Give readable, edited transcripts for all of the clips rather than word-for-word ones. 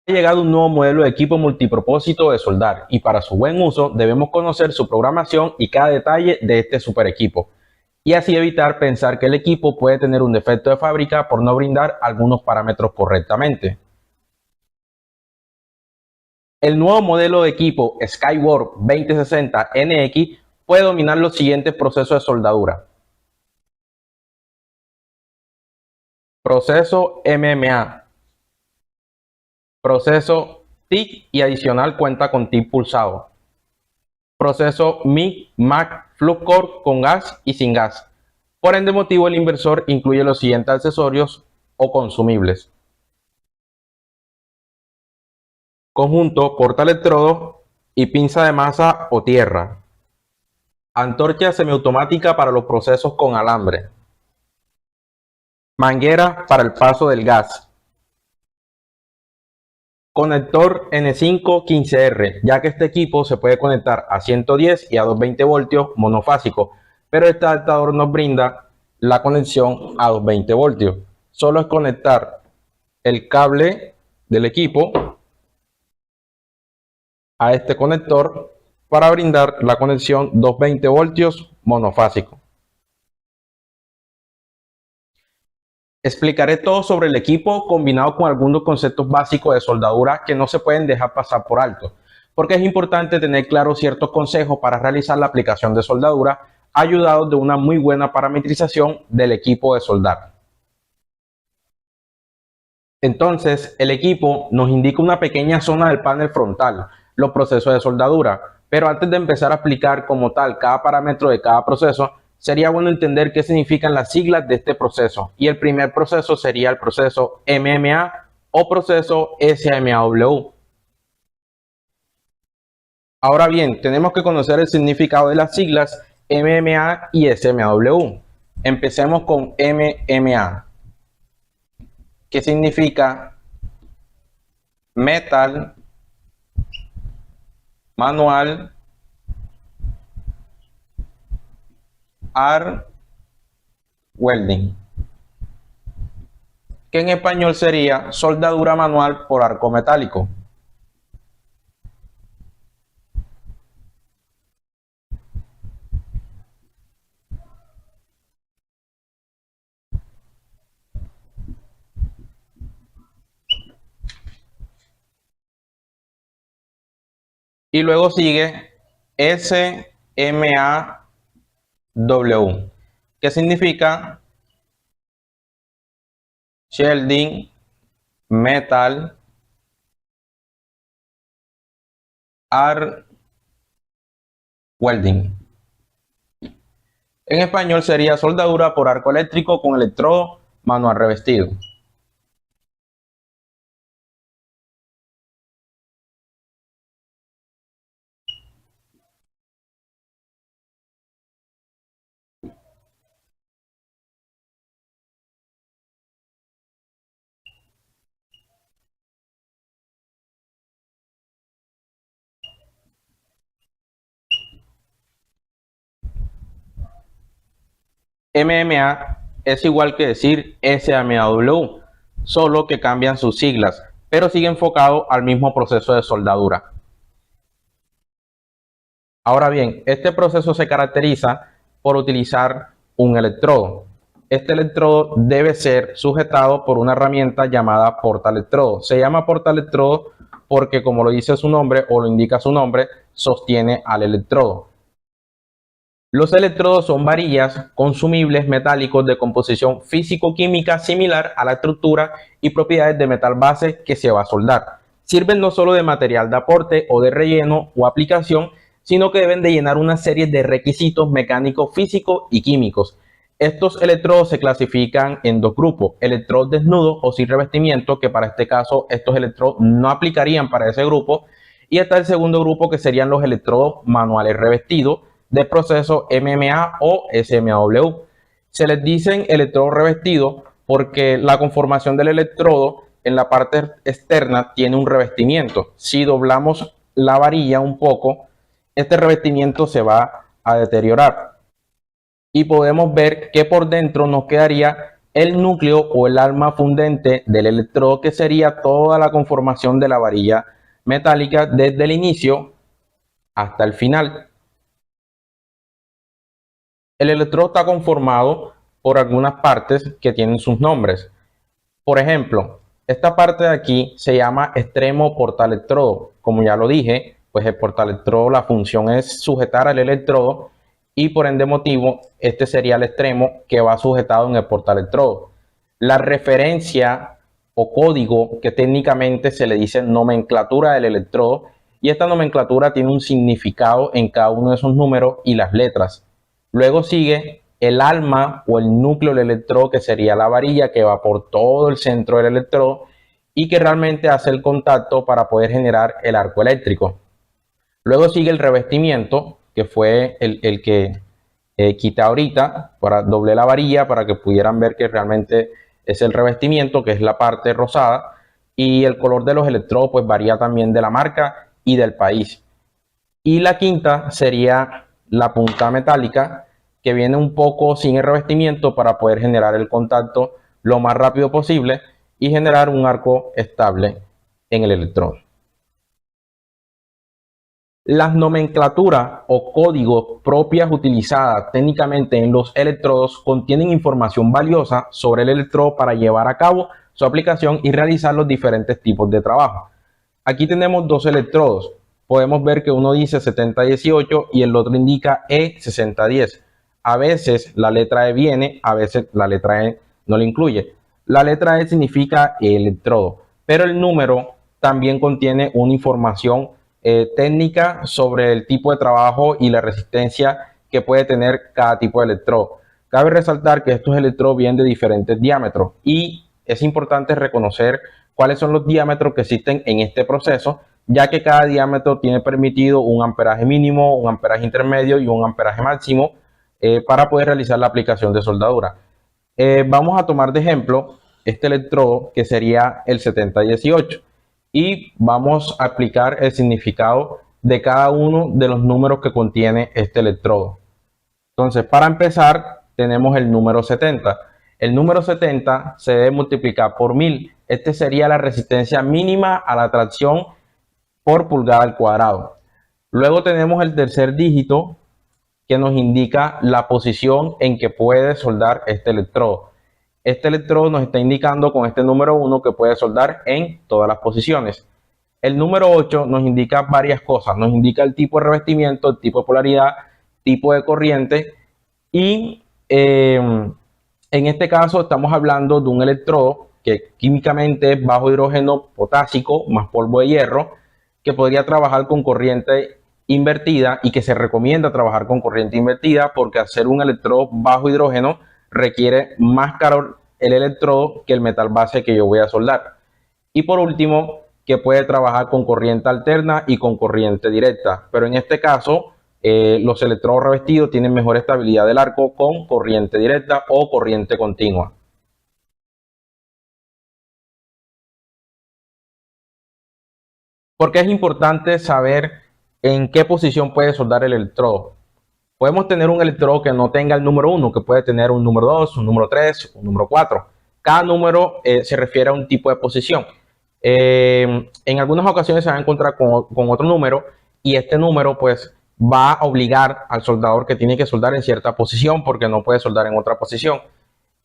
Ha llegado un nuevo modelo de equipo multipropósito de soldar y para su buen uso debemos conocer su programación y cada detalle de este super equipo y así evitar pensar que el equipo puede tener un defecto de fábrica por no brindar algunos parámetros correctamente. El nuevo modelo de equipo Skyworks 2060 NX puede dominar los siguientes procesos de soldadura. Proceso MMA. Proceso TIC y adicional cuenta con TIC pulsado. Proceso MIG, MAC, Flux Core con gas y sin gas. Por ende motivo el inversor incluye los siguientes accesorios o consumibles. Conjunto portaelectrodos y pinza de masa o tierra. Antorcha semiautomática para los procesos con alambre. Manguera para el paso del gas. Conector N5 15R, ya que este equipo se puede conectar a 110 y a 220 voltios monofásico, pero este adaptador nos brinda la conexión a 220 voltios. Solo es conectar el cable del equipo a este conector para brindar la conexión 220 voltios monofásico. Explicaré todo sobre el equipo combinado con algunos conceptos básicos de soldadura que no se pueden dejar pasar por alto, porque es importante tener claro ciertos consejos para realizar la aplicación de soldadura, ayudados de una muy buena parametrización del equipo de soldar. Entonces, el equipo nos indica una pequeña zona del panel frontal, los procesos de soldadura, pero antes de empezar a explicar como tal cada parámetro de cada proceso, sería bueno entender qué significan las siglas de este proceso, y el primer proceso sería el proceso MMA o proceso SMAW. Ahora bien, tenemos que conocer el significado de las siglas MMA y SMAW. Empecemos con MMA, que significa Metal Manual Arc Welding, que en español sería soldadura manual por arco metálico. Y luego sigue SMAW, que significa Shielding Metal Arc Welding. En español sería soldadura por arco eléctrico con electrodo manual revestido. MMA es igual que decir SMAW, solo que cambian sus siglas, pero sigue enfocado al mismo proceso de soldadura. Ahora bien, este proceso se caracteriza por utilizar un electrodo. Este electrodo debe ser sujetado por una herramienta llamada portaelectrodo. Se llama portaelectrodo porque, como lo dice su nombre o lo indica su nombre, sostiene al electrodo. Los electrodos son varillas consumibles metálicos de composición físico-química similar a la estructura y propiedades de metal base que se va a soldar. Sirven no solo de material de aporte o de relleno o aplicación, sino que deben de llenar una serie de requisitos mecánicos, físicos y químicos. Estos electrodos se clasifican en dos grupos: electrodos desnudos o sin revestimiento, que para este caso estos electrodos no aplicarían para ese grupo, y está el segundo grupo, que serían los electrodos manuales revestidos de proceso MMA o SMAW. Se les dicen electrodos revestidos porque la conformación del electrodo en la parte externa tiene un revestimiento. Si doblamos la varilla un poco, este revestimiento se va a deteriorar y podemos ver que por dentro nos quedaría el núcleo o el alma fundente del electrodo, que sería toda la conformación de la varilla metálica desde el inicio hasta el final. El electrodo está conformado por algunas partes que tienen sus nombres. Por ejemplo, esta parte de aquí se llama extremo portaelectrodo. Como ya lo dije, pues el portaelectrodo, la función es sujetar al electrodo y por ende motivo, este sería el extremo que va sujetado en el portaelectrodo. La referencia o código, que técnicamente se le dice nomenclatura del electrodo, y esta nomenclatura tiene un significado en cada uno de esos números y las letras. Luego sigue el alma o el núcleo del electrodo, que sería la varilla que va por todo el centro del electrodo y que realmente hace el contacto para poder generar el arco eléctrico. Luego sigue el revestimiento, que fue el que quité ahorita, para doble la varilla para que pudieran ver que realmente es el revestimiento, que es la parte rosada, y el color de los electrodos pues varía también de la marca y del país. Y la quinta sería la punta metálica, que viene un poco sin el revestimiento para poder generar el contacto lo más rápido posible y generar un arco estable en el electrodo. Las nomenclaturas o códigos propias utilizadas técnicamente en los electrodos contienen información valiosa sobre el electrodo para llevar a cabo su aplicación y realizar los diferentes tipos de trabajo. Aquí tenemos dos electrodos. Podemos ver que uno dice 7018 y el otro indica E6010. A veces la letra E viene, a veces la letra E no la incluye. La letra E significa electrodo, pero el número también contiene una información técnica sobre el tipo de trabajo y la resistencia que puede tener cada tipo de electrodo. Cabe resaltar que estos electrodos vienen de diferentes diámetros y es importante reconocer cuáles son los diámetros que existen en este proceso, ya que cada diámetro tiene permitido un amperaje mínimo, un amperaje intermedio y un amperaje máximo para poder realizar la aplicación de soldadura. Vamos a tomar de ejemplo este electrodo, que sería el 7018, y vamos a aplicar el significado de cada uno de los números que contiene este electrodo. Entonces, para empezar, tenemos el número 70. El número 70 se debe multiplicar por 1000. Este sería la resistencia mínima a la tracción por pulgada al cuadrado. Luego tenemos el tercer dígito, que nos indica la posición en que puede soldar este electrodo. Este electrodo nos está indicando con este número 1 que puede soldar en todas las posiciones. El número 8 nos indica varias cosas. Nos indica el tipo de revestimiento, el tipo de polaridad, tipo de corriente y en este caso estamos hablando de un electrodo que químicamente es bajo hidrógeno potásico más polvo de hierro, que podría trabajar con corriente invertida y que se recomienda trabajar con corriente invertida porque hacer un electrodo bajo hidrógeno requiere más calor el electrodo que el metal base que yo voy a soldar. Y por último, que puede trabajar con corriente alterna y con corriente directa, pero en este caso los electrodos revestidos tienen mejor estabilidad del arco con corriente directa o corriente continua. ¿Por qué es importante saber en qué posición puede soldar el electrodo? Podemos tener un electrodo que no tenga el número 1, que puede tener un número 2, un número 3, un número 4. Cada número se refiere a un tipo de posición. En algunas ocasiones se va a encontrar con otro número y este número pues va a obligar al soldador que tiene que soldar en cierta posición porque no puede soldar en otra posición.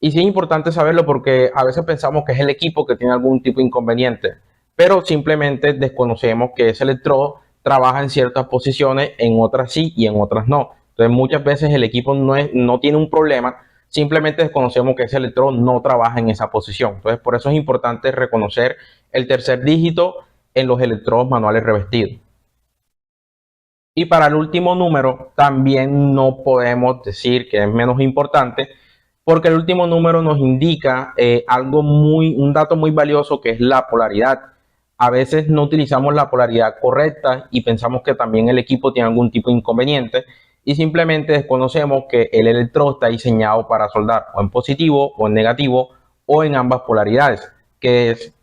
Y sí es importante saberlo porque a veces pensamos que es el equipo que tiene algún tipo de inconveniente, pero simplemente desconocemos que ese electrodo trabaja en ciertas posiciones, en otras sí y en otras no. Entonces muchas veces el equipo no tiene un problema, simplemente desconocemos que ese electrodo no trabaja en esa posición. Entonces por eso es importante reconocer el tercer dígito en los electrodos manuales revestidos. Y para el último número también no podemos decir que es menos importante, porque el último número nos indica un dato muy valioso, que es la polaridad. A veces no utilizamos la polaridad correcta y pensamos que también el equipo tiene algún tipo de inconveniente y simplemente desconocemos que el electrodo está diseñado para soldar o en positivo o en negativo o en ambas polaridades, que es,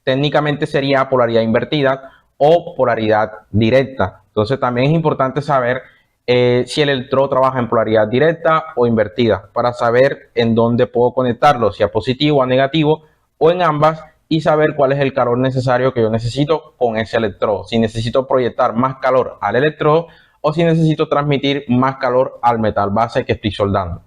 técnicamente sería polaridad invertida o polaridad directa. Entonces también es importante saber si el electrodo trabaja en polaridad directa o invertida, para saber en dónde puedo conectarlo, si a positivo o a negativo o en ambas, y saber cuál es el calor necesario que yo necesito con ese electrodo. Si necesito proyectar más calor al electrodo o si necesito transmitir más calor al metal base que estoy soldando.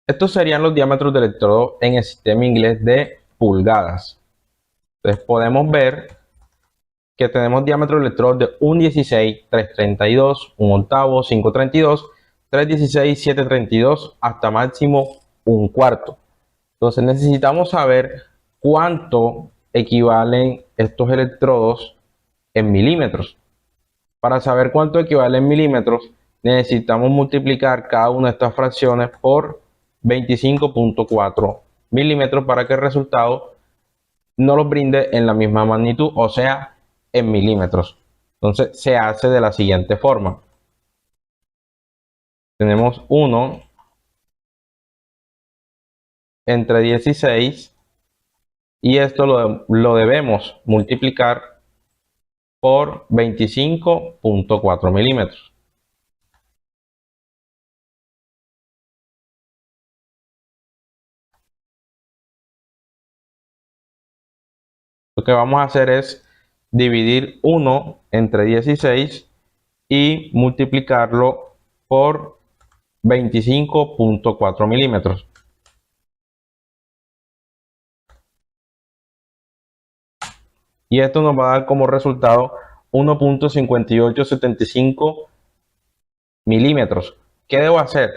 Estos serían los diámetros de electrodo en el sistema inglés de pulgadas. Entonces podemos ver que tenemos diámetro de electrodos de 1,16, 3,32, 1 octavo, 5,32, 3,16, 7,32 hasta máximo 1/4. Entonces necesitamos saber cuánto equivalen estos electrodos en milímetros. Para saber cuánto equivale en milímetros, necesitamos multiplicar cada una de estas fracciones por 25.4 milímetros para que el resultado nos los brinde en la misma magnitud, o sea, en milímetros. Entonces se hace de la siguiente forma. Tenemos 1 entre 16 y esto lo debemos multiplicar por 25.4 milímetros. Lo que vamos a hacer es dividir 1 entre 16 y multiplicarlo por 25.4 milímetros. Y esto nos va a dar como resultado 1.5875 milímetros. ¿Qué debo hacer?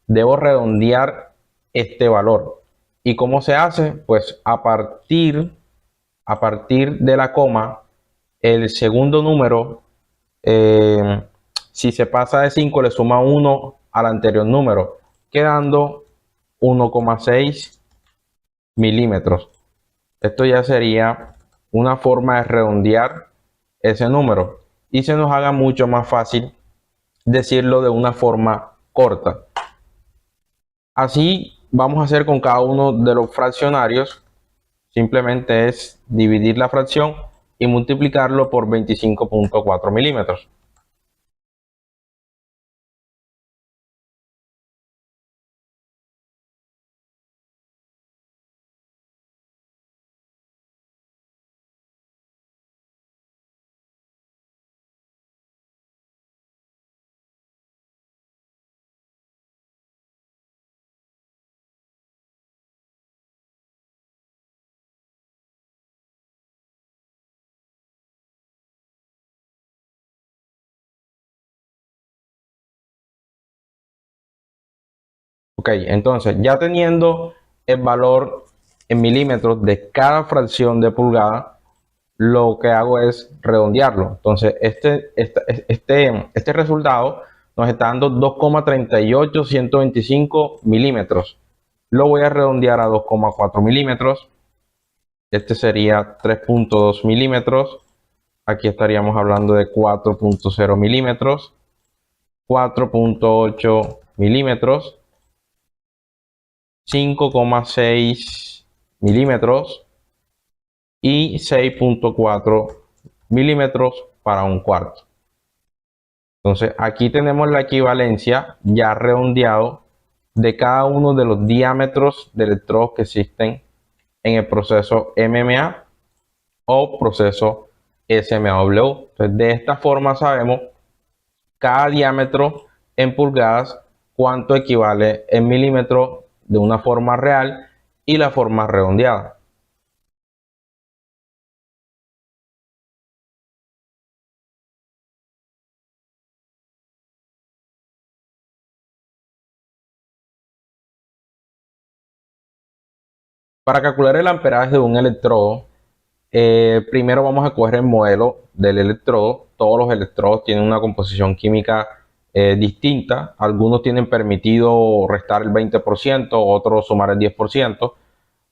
Debo redondear este valor. ¿Y cómo se hace? Pues a partir de la coma, el segundo número, si se pasa de 5, le suma 1 al anterior número, quedando 1,6 milímetros. Esto ya sería una forma de redondear ese número y se nos haga mucho más fácil decirlo de una forma corta. Así vamos a hacer con cada uno de los fraccionarios. Simplemente es dividir la fracción y multiplicarlo por 25.4 milímetros. Ok, entonces ya teniendo el valor en milímetros de cada fracción de pulgada, lo que hago es redondearlo. Entonces este resultado nos está dando 2,38125 milímetros. Lo voy a redondear a 2,4 milímetros. Este sería 3,2 milímetros. Aquí estaríamos hablando de 4,0 milímetros, 4,8 milímetros, 5,6 milímetros y 6,4 milímetros para 1/4. Entonces aquí tenemos la equivalencia ya redondeado de cada uno de los diámetros de electrodos que existen en el proceso MMA o proceso SMAW. Entonces de esta forma sabemos cada diámetro en pulgadas cuánto equivale en milímetros de una forma real y la forma redondeada. Para calcular el amperaje de un electrodo, primero vamos a coger el modelo del electrodo. Todos los electrodos tienen una composición química distinta. Algunos tienen permitido restar el 20%, otros sumar el 10%.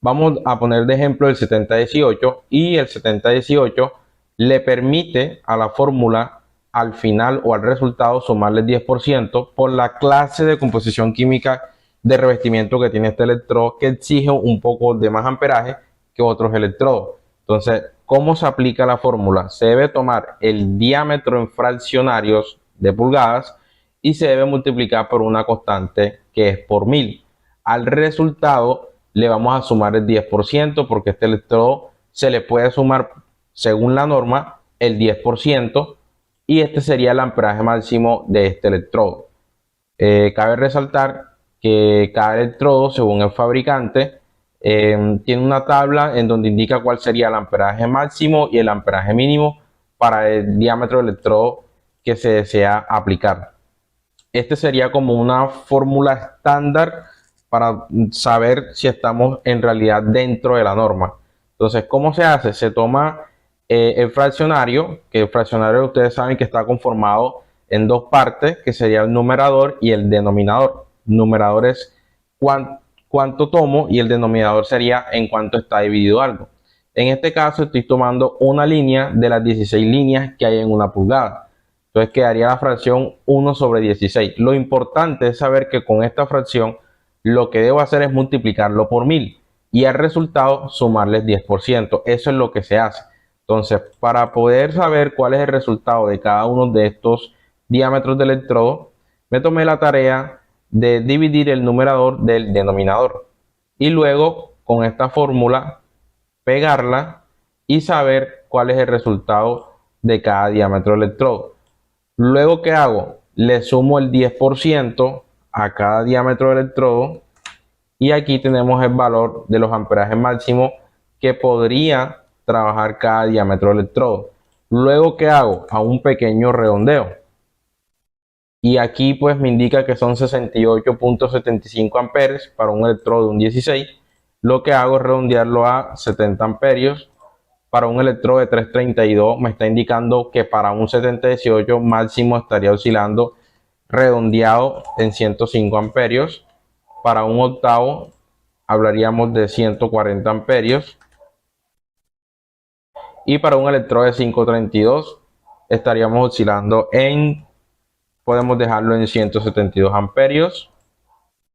Vamos a poner de ejemplo el 7018 y el 7018 le permite a la fórmula al final o al resultado sumarle el 10% por la clase de composición química de revestimiento que tiene este electrodo, que exige un poco de más amperaje que otros electrodos. Entonces, ¿cómo se aplica la fórmula? Se debe tomar el diámetro en fraccionarios de pulgadas y se debe multiplicar por una constante que es por 1000. Al resultado le vamos a sumar el 10% porque este electrodo se le puede sumar, según la norma, el 10%, y este sería el amperaje máximo de este electrodo. Cabe resaltar que cada electrodo, según el fabricante, tiene una tabla en donde indica cuál sería el amperaje máximo y el amperaje mínimo para el diámetro del electrodo que se desea aplicar. Este sería como una fórmula estándar para saber si estamos en realidad dentro de la norma. Entonces, ¿cómo se hace? Se toma el fraccionario, que el fraccionario ustedes saben que está conformado en dos partes, que sería el numerador y el denominador. El numerador es cuánto tomo y el denominador sería en cuánto está dividido algo. En este caso estoy tomando una línea de las 16 líneas que hay en una pulgada. Entonces quedaría la fracción 1 sobre 16. Lo importante es saber que con esta fracción lo que debo hacer es multiplicarlo por 1000 y al resultado sumarles 10%. Eso es lo que se hace. Entonces, para poder saber cuál es el resultado de cada uno de estos diámetros del electrodo, me tomé la tarea de dividir el numerador del denominador y luego con esta fórmula pegarla y saber cuál es el resultado de cada diámetro del electrodo. Luego, ¿qué hago? Le sumo el 10% a cada diámetro del electrodo y aquí tenemos el valor de los amperajes máximos que podría trabajar cada diámetro del electrodo. Luego, ¿qué hago? A un pequeño redondeo. Y aquí pues me indica que son 68.75 amperes para un electrodo de un 16. Lo que hago es redondearlo a 70 amperios. Para un electrodo de 332 me está indicando que para un 718 máximo estaría oscilando redondeado en 105 amperios. Para un octavo hablaríamos de 140 amperios. Y para un electrodo de 532 estaríamos oscilando podemos dejarlo en 172 amperios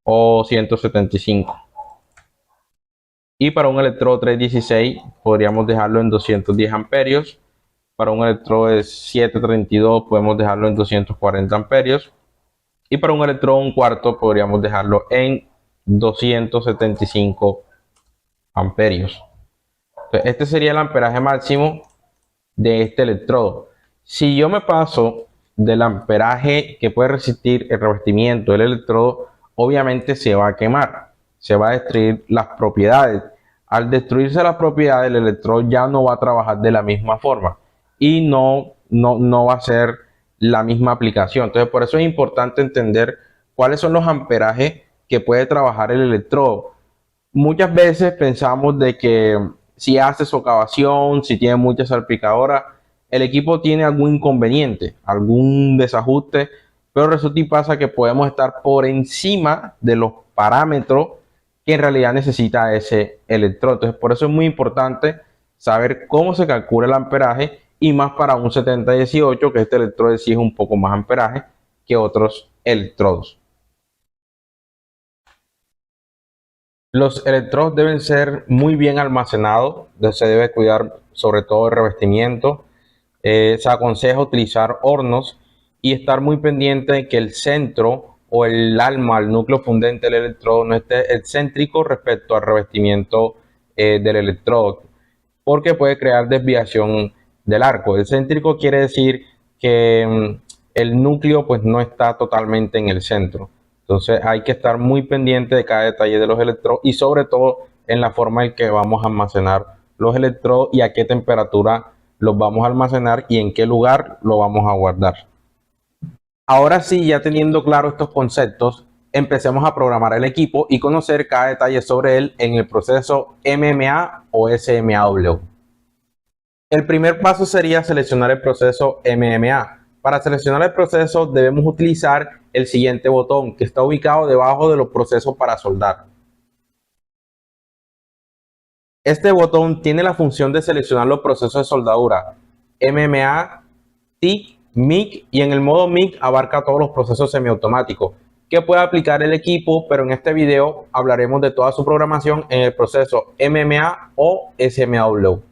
o 175. Y para un electrodo 316 podríamos dejarlo en 210 amperios. Para un electrodo de 732 podemos dejarlo en 240 amperios. Y para un electrodo un cuarto podríamos dejarlo en 275 amperios. Entonces, este sería el amperaje máximo de este electrodo. Si yo me paso del amperaje que puede resistir el revestimiento del electrodo, obviamente se va a quemar, se va a destruir las propiedades. Al destruirse las propiedades, el electrodo ya no va a trabajar de la misma forma y no va a ser la misma aplicación. Entonces, por eso es importante entender cuáles son los amperajes que puede trabajar el electrodo. Muchas veces pensamos de que si hace socavación, si tiene mucha salpicadora, el equipo tiene algún inconveniente, algún desajuste, pero resulta y pasa que podemos estar por encima de los parámetros que en realidad necesita ese electrodo. Entonces, por eso es muy importante saber cómo se calcula el amperaje y más para un 7018, que este electrodo exige un poco más amperaje que otros electrodos. Los electrodos deben ser muy bien almacenados, se debe cuidar sobre todo el revestimiento. Se aconseja utilizar hornos y estar muy pendiente de que el centro o el alma, el núcleo fundente del electrodo no esté excéntrico respecto al revestimiento del electrodo, porque puede crear desviación del arco. Excéntrico quiere decir que el núcleo pues no está totalmente en el centro. Entonces hay que estar muy pendiente de cada detalle de los electrodos y sobre todo en la forma en que vamos a almacenar los electrodos y a qué temperatura los vamos a almacenar y en qué lugar lo vamos a guardar. Ahora sí, ya teniendo claro estos conceptos, empecemos a programar el equipo y conocer cada detalle sobre él en el proceso MMA o SMAW. El primer paso sería seleccionar el proceso MMA. Para seleccionar el proceso debemos utilizar el siguiente botón que está ubicado debajo de los procesos para soldar. Este botón tiene la función de seleccionar los procesos de soldadura MMA, TIG, MIG y en el modo MIG abarca todos los procesos semiautomáticos que puede aplicar el equipo, pero en este video hablaremos de toda su programación en el proceso MMA o SMAW.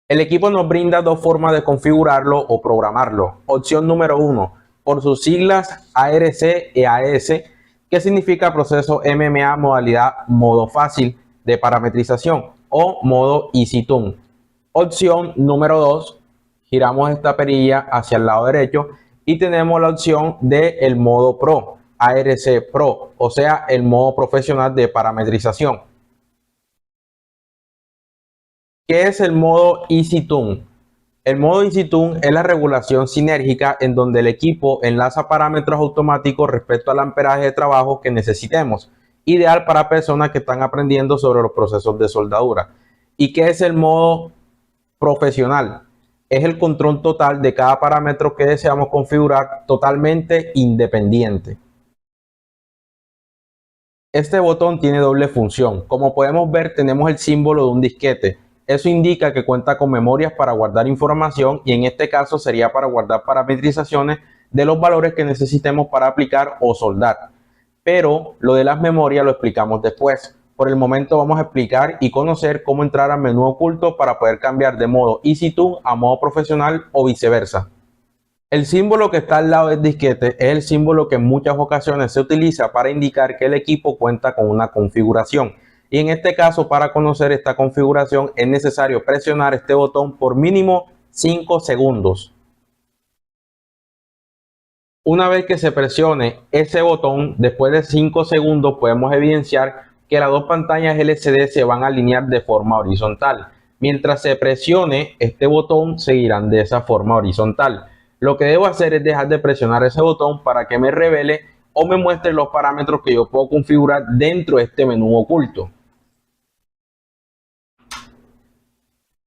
El equipo nos brinda dos formas de configurarlo o programarlo. Opción número 1, por sus siglas ARC y AES, que significa proceso MMA modalidad modo fácil de parametrización o modo Easy Tune. Opción número 2, giramos esta perilla hacia el lado derecho y tenemos la opción del modo Pro, ARC Pro, o sea, el modo profesional de parametrización. ¿Qué es el modo Easy Tune? El modo Easy Tune es la regulación sinérgica en donde el equipo enlaza parámetros automáticos respecto al amperaje de trabajo que necesitemos, ideal para personas que están aprendiendo sobre los procesos de soldadura. ¿Y qué es el modo profesional? Es el control total de cada parámetro que deseamos configurar, totalmente independiente. Este botón tiene doble función. Como podemos ver, tenemos el símbolo de un disquete. Eso indica que cuenta con memorias para guardar información y en este caso sería para guardar parametrizaciones de los valores que necesitemos para aplicar o soldar. Pero lo de las memorias lo explicamos después. Por el momento vamos a explicar y conocer cómo entrar al menú oculto para poder cambiar de modo Easy Tune a modo profesional o viceversa. El símbolo que está al lado del disquete es el símbolo que en muchas ocasiones se utiliza para indicar que el equipo cuenta con una configuración. Y en este caso, para conocer esta configuración es necesario presionar este botón por mínimo 5 segundos. Una vez que se presione ese botón, después de 5 segundos podemos evidenciar que las dos pantallas LCD se van a alinear de forma horizontal. Mientras se presione este botón, seguirán de esa forma horizontal. Lo que debo hacer es dejar de presionar ese botón para que me revele o me muestre los parámetros que yo puedo configurar dentro de este menú oculto.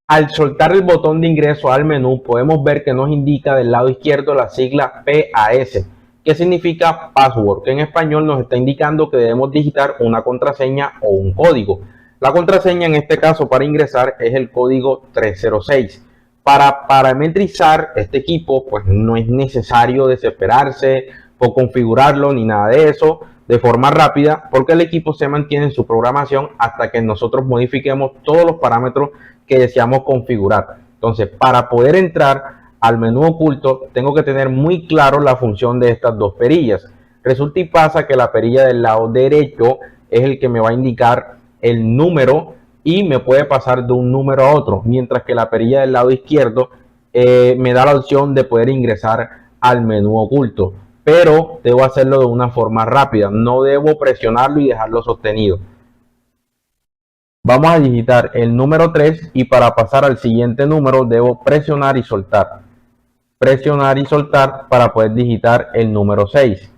Al soltar el botón de ingreso al menú, podemos ver que nos indica del lado izquierdo la sigla PAS, que significa password, que en español nos está indicando que debemos digitar una contraseña o un código. La contraseña en este caso para ingresar es el código 306. Para parametrizar este equipo, pues no es necesario desesperarse por configurarlo ni nada de eso de forma rápida, porque el equipo se mantiene en su programación hasta que nosotros modifiquemos todos los parámetros que deseamos configurar. Entonces, para poder entrar al menú oculto, tengo que tener muy claro la función de estas dos perillas. Resulta y pasa que la perilla del lado derecho es el que me va a indicar el número y me puede pasar de un número a otro, mientras que la perilla del lado izquierdo me da la opción de poder ingresar al menú oculto, pero debo hacerlo de una forma rápida, no debo presionarlo y dejarlo sostenido. Vamos a digitar el número 3 y para pasar al siguiente número debo presionar y soltar. Presionar y soltar para poder digitar el número 6.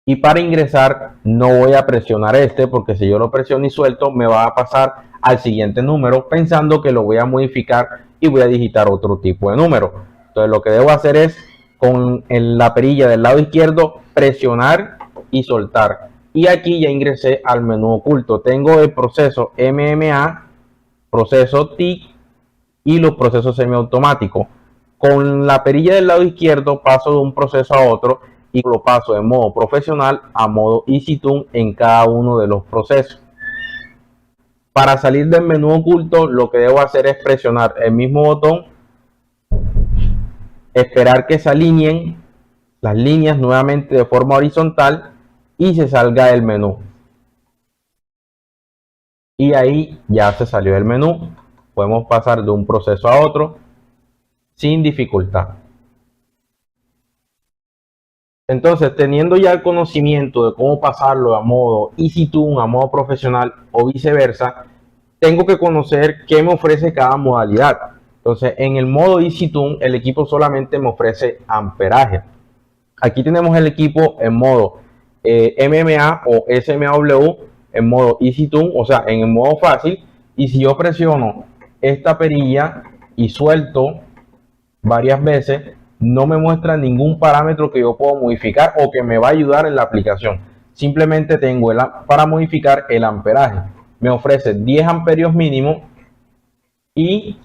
Y para ingresar no voy a presionar este porque si yo lo presiono y suelto me va a pasar al siguiente número pensando que lo voy a modificar y voy a digitar otro tipo de número. Entonces lo que debo hacer es con la perilla del lado izquierdo presionar y soltar. Y aquí ya ingresé al menú oculto. Tengo el proceso MMA, proceso TIC y los procesos semiautomáticos. Con la perilla del lado izquierdo paso de un proceso a otro y lo paso de modo profesional a modo Easy Tune en cada uno de los procesos. Para salir del menú oculto lo que debo hacer es presionar el mismo botón, esperar que se alineen las líneas nuevamente de forma horizontal y se salga del menú. Y ahí ya se salió del menú. Podemos pasar de un proceso a otro sin dificultad. Entonces, teniendo ya el conocimiento de cómo pasarlo a modo Easy Tune, a modo profesional o viceversa, tengo que conocer qué me ofrece cada modalidad. Entonces, en el modo Easy Tune, el equipo solamente me ofrece amperaje. Aquí tenemos el equipo en modo MMA o SMAW, en modo Easy Tune, o sea, en el modo fácil. Y si yo presiono esta perilla y suelto varias veces, no me muestra ningún parámetro que yo pueda modificar o que me va a ayudar en la aplicación. Simplemente tengo para modificar el amperaje. Me ofrece 10 amperios mínimo y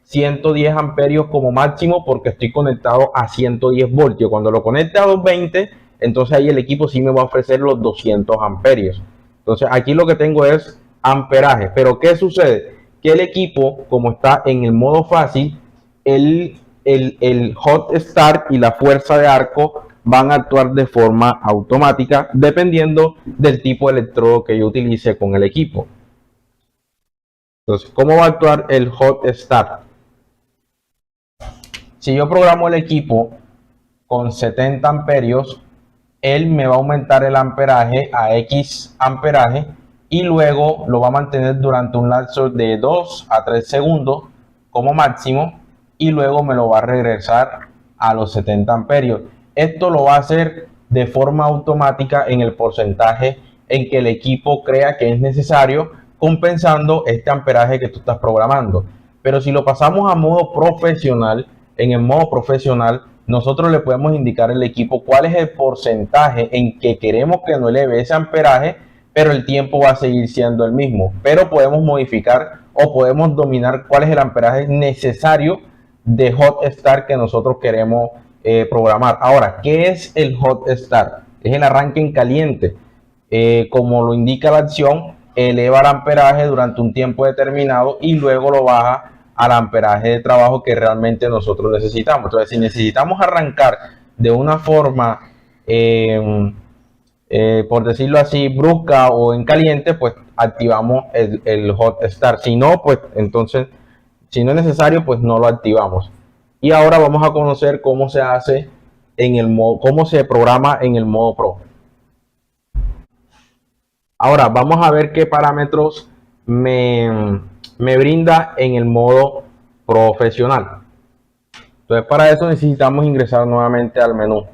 110 amperios como máximo porque estoy conectado a 110 voltios. Cuando lo conecte a 220, entonces ahí el equipo sí me va a ofrecer los 200 amperios. Entonces aquí lo que tengo es amperaje. Pero ¿qué sucede? Que el equipo, como está en el modo fácil, el hot start y la fuerza de arco van a actuar de forma automática dependiendo del tipo de electrodo que yo utilice con el equipo. Entonces, ¿cómo va a actuar el hot start? Si yo programo el equipo con 70 amperios, él me va a aumentar el amperaje a X amperaje y luego lo va a mantener durante un lapso de 2 a 3 segundos como máximo y luego me lo va a regresar a los 70 amperios. Esto lo va a hacer de forma automática en el porcentaje en que el equipo crea que es necesario, compensando este amperaje que tú estás programando. Pero si lo pasamos a modo profesional, en el modo profesional, nosotros le podemos indicar al equipo cuál es el porcentaje en que queremos que no eleve ese amperaje, pero el tiempo va a seguir siendo el mismo. Pero podemos modificar o podemos dominar cuál es el amperaje necesario de hot start que nosotros queremos programar. Ahora, ¿qué es el hot start? Es el arranque en caliente. Como lo indica la acción, eleva el amperaje durante un tiempo determinado y luego lo baja al amperaje de trabajo que realmente nosotros necesitamos. Entonces, si necesitamos arrancar de una forma, por decirlo así, brusca o en caliente, pues activamos el hot start. Si no, pues entonces, si no es necesario, pues no lo activamos. Y ahora vamos a conocer cómo se hace en el modo, cómo se programa en el modo Pro. Ahora vamos a ver qué parámetros me brinda en el modo profesional. Entonces para eso necesitamos ingresar nuevamente al menú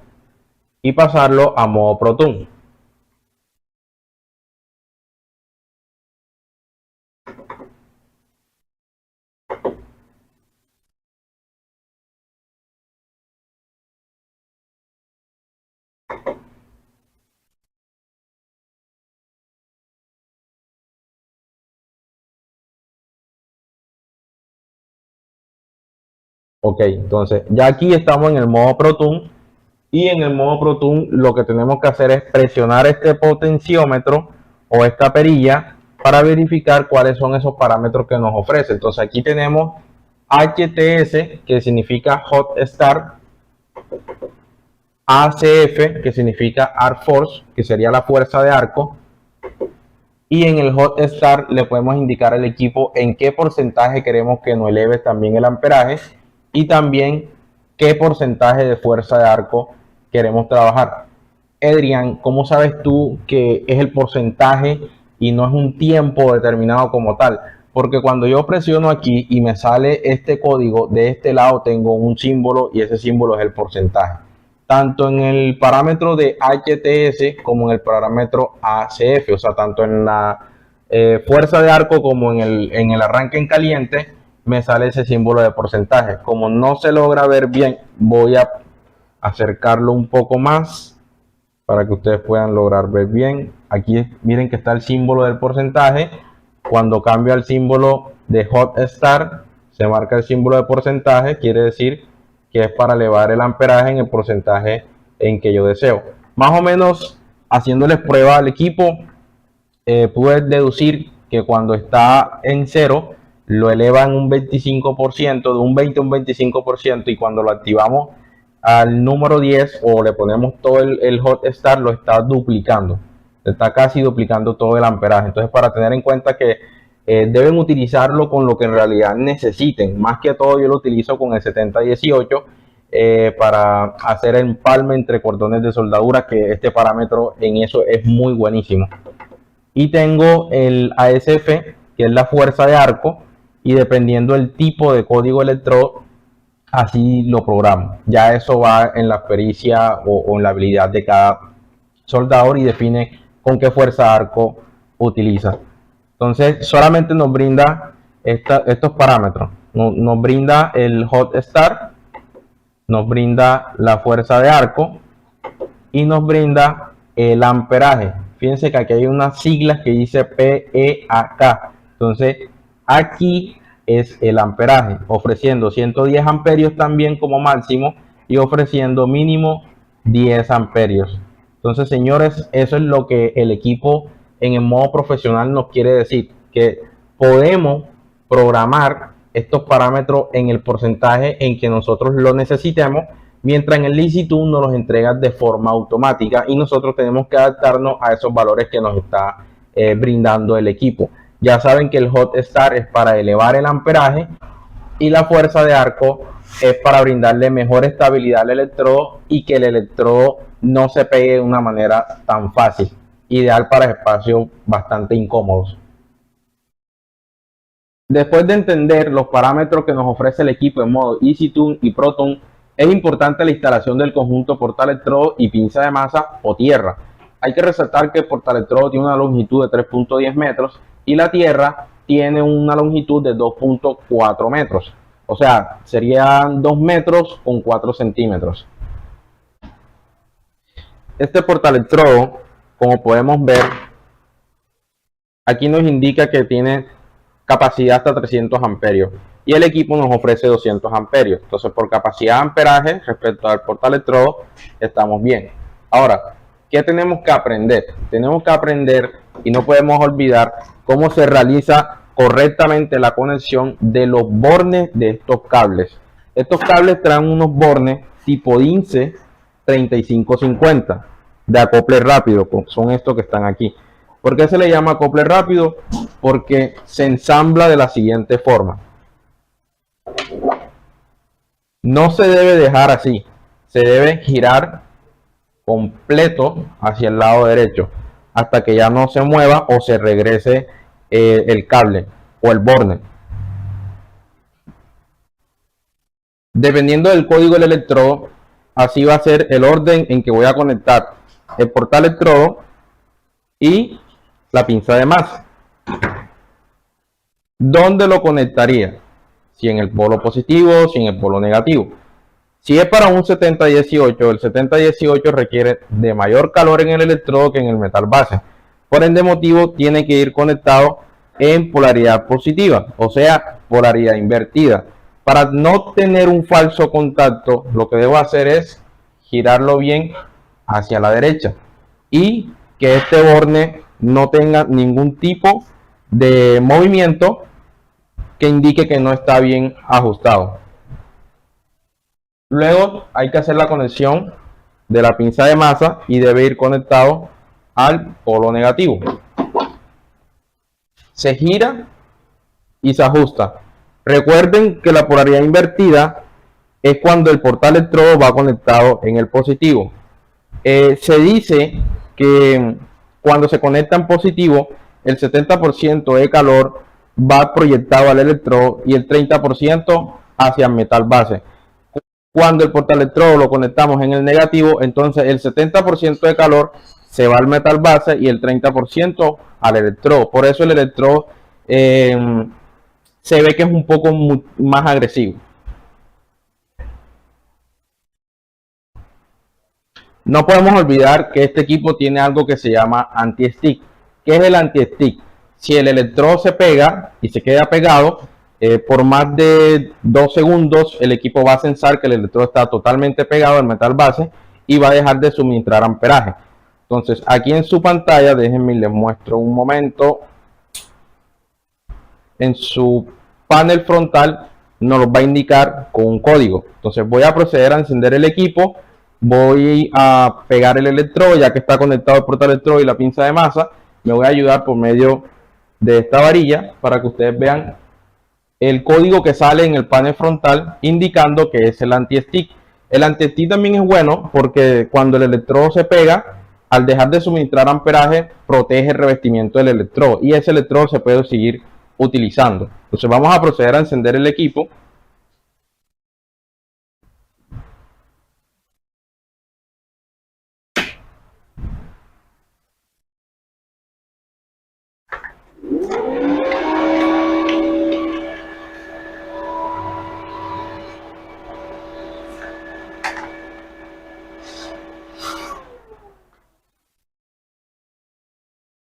y pasarlo a modo ProTune. Ok, entonces ya aquí estamos en el modo ProTune y en el modo ProTune lo que tenemos que hacer es presionar este potenciómetro o esta perilla para verificar cuáles son esos parámetros que nos ofrece. Entonces aquí tenemos HTS, que significa Hot Start, ACF, que significa Arc Force, que sería la fuerza de arco, y en el Hot Start le podemos indicar al equipo en qué porcentaje queremos que nos eleve también el amperaje y también qué porcentaje de fuerza de arco queremos trabajar. Adrián, ¿cómo sabes tú que es el porcentaje y no es un tiempo determinado como tal? Porque cuando yo presiono aquí y me sale este código, de este lado tengo un símbolo y ese símbolo es el porcentaje. Tanto en el parámetro de HTS como en el parámetro ACF, o sea, tanto en la fuerza de arco como en el arranque en caliente, me sale ese símbolo de porcentaje. Como no se logra ver bien, voy a acercarlo un poco más para que ustedes puedan lograr ver bien. Aquí miren que está el símbolo del porcentaje. Cuando cambio al símbolo de Hot Start, se marca el símbolo de porcentaje, quiere decir que es para elevar el amperaje en el porcentaje en que yo deseo. Más o menos haciéndoles prueba al equipo, pude deducir que cuando está en 0 lo eleva en un 25%, de un 20 a un 25%, y cuando lo activamos al número 10 o le ponemos todo el hot start, lo está duplicando, está casi duplicando todo el amperaje. Entonces, para tener en cuenta que deben utilizarlo con lo que en realidad necesiten. Más que todo yo lo utilizo con el 7018 para hacer el empalme entre cordones de soldadura, que este parámetro en eso es muy buenísimo. Y tengo el ASF, que es la fuerza de arco, y dependiendo del tipo de código electrodo, así lo programo. Ya eso va en la pericia o en la habilidad de cada soldador y define con qué fuerza de arco utiliza. Entonces solamente nos brinda estos parámetros. Nos brinda el hot start, nos brinda la fuerza de arco y nos brinda el amperaje. Fíjense que aquí hay unas siglas que dice PEAK. Entonces aquí es el amperaje, ofreciendo 110 amperios también como máximo y ofreciendo mínimo 10 amperios. Entonces, señores, eso es lo que el equipo en el modo profesional nos quiere decir, que podemos programar estos parámetros en el porcentaje en que nosotros lo necesitemos, mientras en el Easy Tune nos los entrega de forma automática y nosotros tenemos que adaptarnos a esos valores que nos está brindando el equipo. Ya saben que el Hot Start es para elevar el amperaje y la fuerza de arco es para brindarle mejor estabilidad al electrodo y que el electrodo no se pegue de una manera tan fácil, ideal para espacios bastante incómodos. Después de entender los parámetros que nos ofrece el equipo en modo Easy Tune y Pro Tune, es importante la instalación del conjunto portaelectrodo y pinza de masa o tierra. Hay que resaltar que el portaelectrodo tiene una longitud de 3.10 metros y la tierra tiene una longitud de 2.4 metros. O sea, serían 2 metros con 4 centímetros. Este portaelectrodo, como podemos ver, aquí nos indica que tiene capacidad hasta 300 amperios y el equipo nos ofrece 200 amperios. Entonces, por capacidad de amperaje respecto al portaelectrodo, estamos bien. Ahora, ¿qué tenemos que aprender? Tenemos que aprender y no podemos olvidar cómo se realiza correctamente la conexión de los bornes de estos cables. Estos cables traen unos bornes tipo DINSE 3550 de acople rápido, son estos que están aquí. ¿Por qué se le llama acople rápido? Porque se ensambla de la siguiente forma. No se debe dejar así, se debe girar completo hacia el lado derecho hasta que ya no se mueva o se regrese el cable o el borne. Dependiendo del código del electrodo, así va a ser el orden en que voy a conectar el portaelectrodo y la pinza de masa. ¿Dónde lo conectaría? Si en el polo positivo, si en el polo negativo. Si es para un 7018, el 7018 requiere de mayor calor en el electrodo que en el metal base. Por ende motivo tiene que ir conectado en polaridad positiva, o sea, polaridad invertida. Para no tener un falso contacto, lo que debo hacer es girarlo bien hacia la derecha y que este borne no tenga ningún tipo de movimiento que indique que no está bien ajustado. Luego hay que hacer la conexión de la pinza de masa y debe ir conectado al polo negativo. Se gira y se ajusta. Recuerden que la polaridad invertida es cuando el portaelectrodo va conectado en el positivo. Se dice que cuando se conecta en positivo, el 70% de calor va proyectado al electrodo y el 30% hacia el metal base. Cuando el portaelectrodo lo conectamos en el negativo, entonces el 70% de calor se va al metal base y el 30% al electrodo. Por eso el electrodo se ve que es un poco más agresivo. No podemos olvidar que este equipo tiene algo que se llama anti-stick. ¿Qué es el anti-stick? Si el electrodo se pega y se queda pegado, por más de 2 segundos el equipo va a sensar que el electrodo está totalmente pegado al metal base y va a dejar de suministrar amperaje. Entonces aquí en su pantalla, déjenme les muestro un momento, en su panel frontal nos lo va a indicar con un código. Entonces voy a proceder a encender el equipo, voy a pegar el electrodo ya que está conectado el portaelectrodo y la pinza de masa. Me voy a ayudar por medio de esta varilla para que ustedes vean el código que sale en el panel frontal indicando que es el anti-stick. El anti-stick también es bueno porque cuando el electrodo se pega, al dejar de suministrar amperaje, protege el revestimiento del electrodo y ese electrodo se puede seguir utilizando. Entonces vamos a proceder a encender el equipo.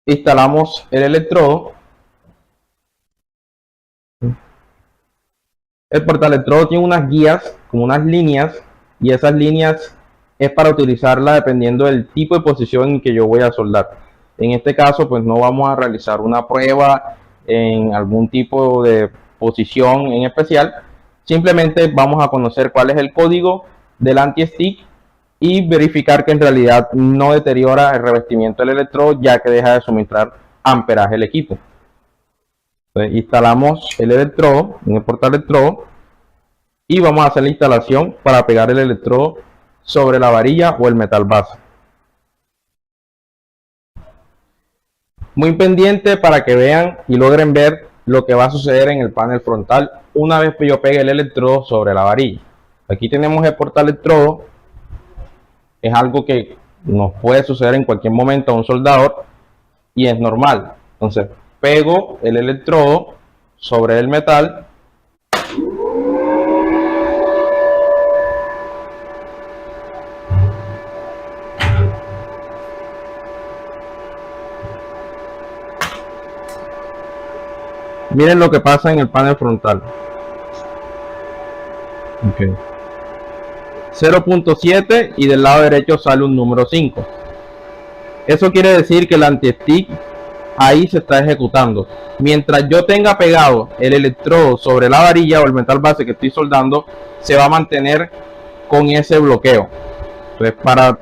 Instalamos el electrodo. El portaelectrodo tiene unas guías, como unas líneas, y esas líneas es para utilizarla dependiendo del tipo de posición en que yo voy a soldar. En este caso, pues no vamos a realizar una prueba en algún tipo de posición en especial. Simplemente vamos a conocer cuál es el código del anti-stick y verificar que en realidad no deteriora el revestimiento del electrodo, ya que deja de suministrar amperaje al equipo. Entonces, instalamos el electrodo en el portaelectrodo y vamos a hacer la instalación para pegar el electrodo sobre la varilla o el metal base. Muy pendiente para que vean y logren ver lo que va a suceder en el panel frontal una vez que yo pegue el electrodo sobre la varilla. Aquí tenemos el portaelectrodo. Es algo que nos puede suceder en cualquier momento a un soldador y es normal. Entonces pego el electrodo sobre el metal Miren lo que pasa en el panel frontal. Okay. 0.7 y del lado derecho sale un número 5. Eso quiere decir que el anti-stick ahí se está ejecutando. Mientras yo tenga pegado el electrodo sobre la varilla o el metal base que estoy soldando, se va a mantener con ese bloqueo. Entonces,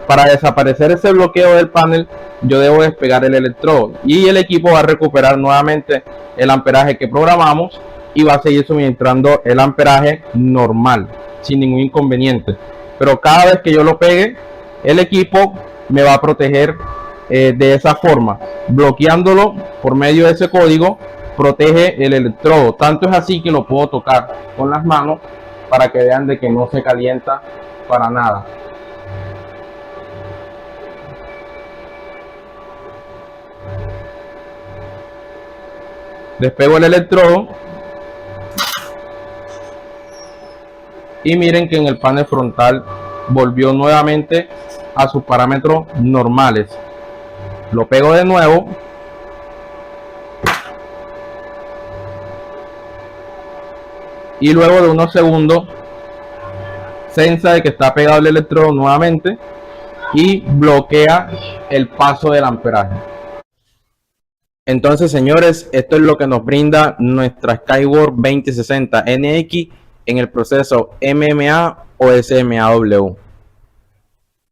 para desaparecer ese bloqueo del panel, yo debo despegar el electrodo y el equipo va a recuperar nuevamente el amperaje que programamos y va a seguir suministrando el amperaje normal sin ningún inconveniente. Pero cada vez que yo lo pegue, el equipo me va a proteger de esa forma, bloqueándolo por medio de ese código. Protege el electrodo, tanto es así que lo puedo tocar con las manos para que vean de que no se calienta para nada. Despego el electrodo y miren que en el panel frontal volvió nuevamente a sus parámetros normales. Lo pego de nuevo y luego de unos segundos sensa de que está pegado el electrodo nuevamente y bloquea el paso del amperaje. Entonces, señores, esto es lo que nos brinda nuestra Skyward 2060 NX en el proceso MMA o SMAW.